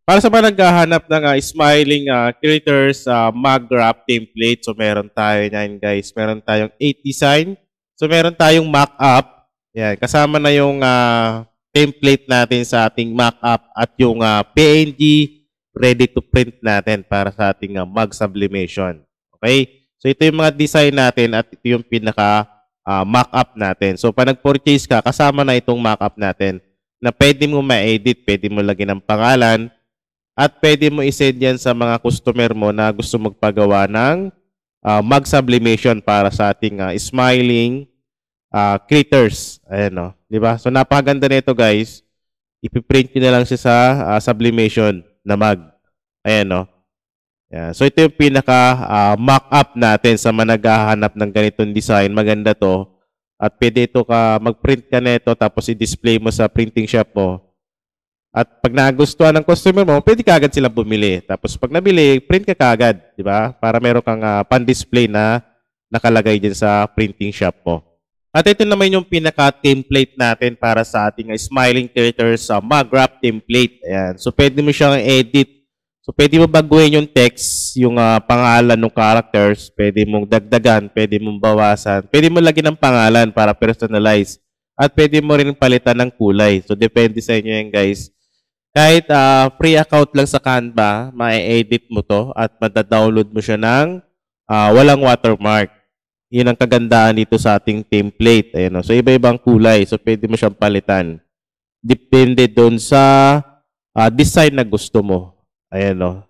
Para sa mga naghahanap ng smiling creators mag wrap template, so meron tayo yan guys. Meron tayong 8 design. So meron tayong mock-up. Yan, kasama na yung template natin sa ating mock-up at yung PNG ready to print natin para sa ating mag sublimation. Okay? So ito yung mga design natin at ito yung pinaka mock-up natin. So pag nag-purchase ka, kasama na itong mock-up natin na pwede mo ma-edit, pwede mo lagyan ng pangalan, at pwede mo i-send yan sa mga customer mo na gusto magpagawa ng mag sublimation para sa ating smiling critters. Ayan, no? Diba? So napakaganda nito guys. Ipiprint nyo na lang siya sa sublimation na mag. Ayan, no? Ayan. So ito yung pinaka mock-up natin sa mga naghahanap ng ganitong design. Maganda to. At pwede ito mag-print ka nito tapos i-display mo sa printing shop mo. At pag nagustuhan ng customer mo, pwede ka agad silang bumili. Tapos pag nabili, print ka agad, di ba? Para meron kang pan-display na nakalagay din sa printing shop mo. At ito naman yung pinaka-template natin para sa ating smiling creators mag wrap template. Ayan. So pwede mo siyang edit. So pwede mo baguhin yung text, yung pangalan ng characters. Pwede mong dagdagan, pwede mong bawasan. Pwede mo lagyan ng pangalan para personalize. At pwede mo rin palitan ng kulay. So depende sa inyo yan guys. Kahit free account lang sa Canva, ma-edit mo to at madadownload mo siya ng walang watermark. Yun ang kagandahan dito sa ating template. Ayan, no? So, iba-ibang kulay. So, pwede mo siyang palitan. Depende doon sa design na gusto mo. Ayan, no?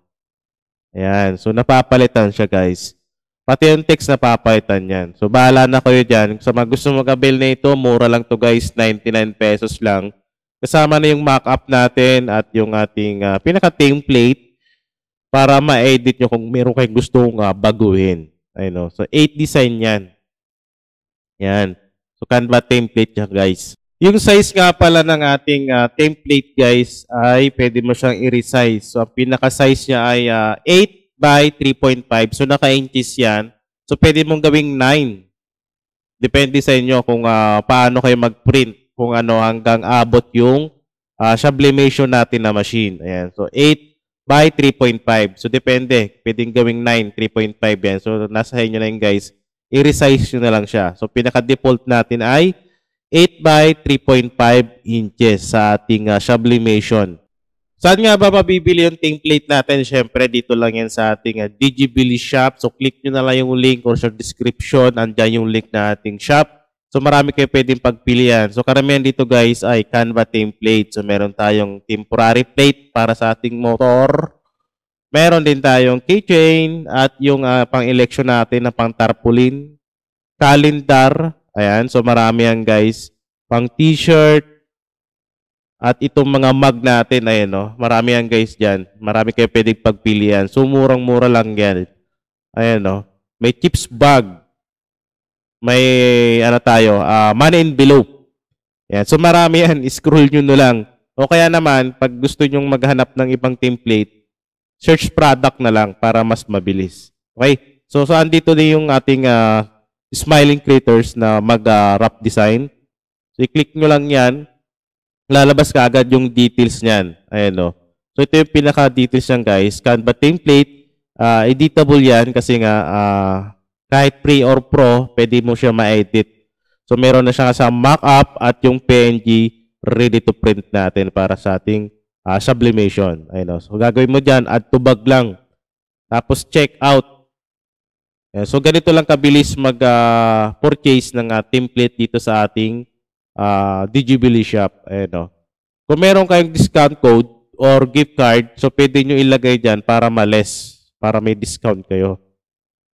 Ayan. So, napapalitan siya, guys. Pati yung text napapalitan yan. So, bahala na kayo dyan. Sa mga gusto mag-avail na ito, mura lang to guys. 99 pesos lang. Kasama na yung mock-up natin at yung ating pinaka-template para ma-edit nyo kung meron kayong gustong baguhin. Ayun, no? So, 8 design yan. Yan. So, Canva template yan, guys. Yung size nga pala ng ating template, guys, ay pwede mo siyang i-resize. So, ang pinaka-size niya ay 8 by 3.5. So, naka-inches yan. So, pwede mong gawing 9. Depende sa inyo kung paano kayo mag-print. Kung ano hanggang abot yung sublimation natin na machine. Ayan. So, 8 by 3.5. So, depende. Pwedeng gawing 9, 3.5 yan. So, nasa inyo na yun, guys. I-resize nyo na lang siya. So, pinaka-default natin ay 8 by 3.5 inches sa ating sublimation. Saan nga ba mabibili yung template natin? Siyempre, dito lang yan sa ating Digibili shop. So, click nyo na lang yung link or sa description. Andyan yung link na ating shop. So, marami kayo pwedeng pagpilian. So, karamihan dito guys ay Canva template. So, meron tayong temporary plate para sa ating motor. Meron din tayong keychain at yung pang-election natin na pang tarpaulin. Calendar. Ayan. So, marami yan guys. Pang t-shirt. At itong mga mug natin. Ayan, no? Marami yan guys dyan. Marami kayo pwedeng pagpilian. So, murang-mura lang yan. Ayan, no? May chips bag. May money envelope. Yan. So marami yan, scroll nyo na lang. O kaya naman, pag gusto nyong maghanap ng ibang template, search product na lang para mas mabilis. Okay? So andito din yung ating smiling creators na mag-wrap design. So i-click nyo lang yan. Lalabas ka agad yung details niyan. Ayan, no? So ito yung pinaka-details niyan guys. Canva template. Editable yan kasi nga kahit free or pro, pwede mo siya ma-edit. So, meron na siya sa mock-up at yung PNG ready to print natin para sa ating sublimation. Ayun, so, gagawin mo dyan, add to bag lang. Tapos, check out. So, ganito lang kabilis mag-purchase ng template dito sa ating Digibili shop. Ayun, kung meron kayong discount code or gift card, so pwede nyo ilagay dyan para ma-less, para may discount kayo.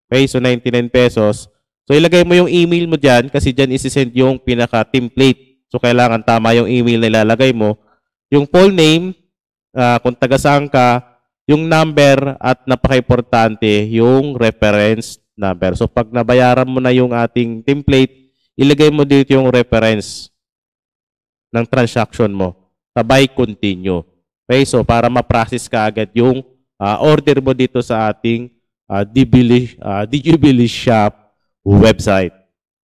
Okay, so 99 pesos. So, ilagay mo yung email mo dyan kasi dyan isi-send yung pinaka-template. So, kailangan tama yung email na ilalagay mo. Yung full name, kung taga saan ka, yung number at napaka-importante, yung reference number. So, pag nabayaran mo na yung ating template, ilagay mo dito yung reference ng transaction mo. Sabay continue. Okay, so para ma-process ka agad yung order mo dito sa ating Digibili shop website.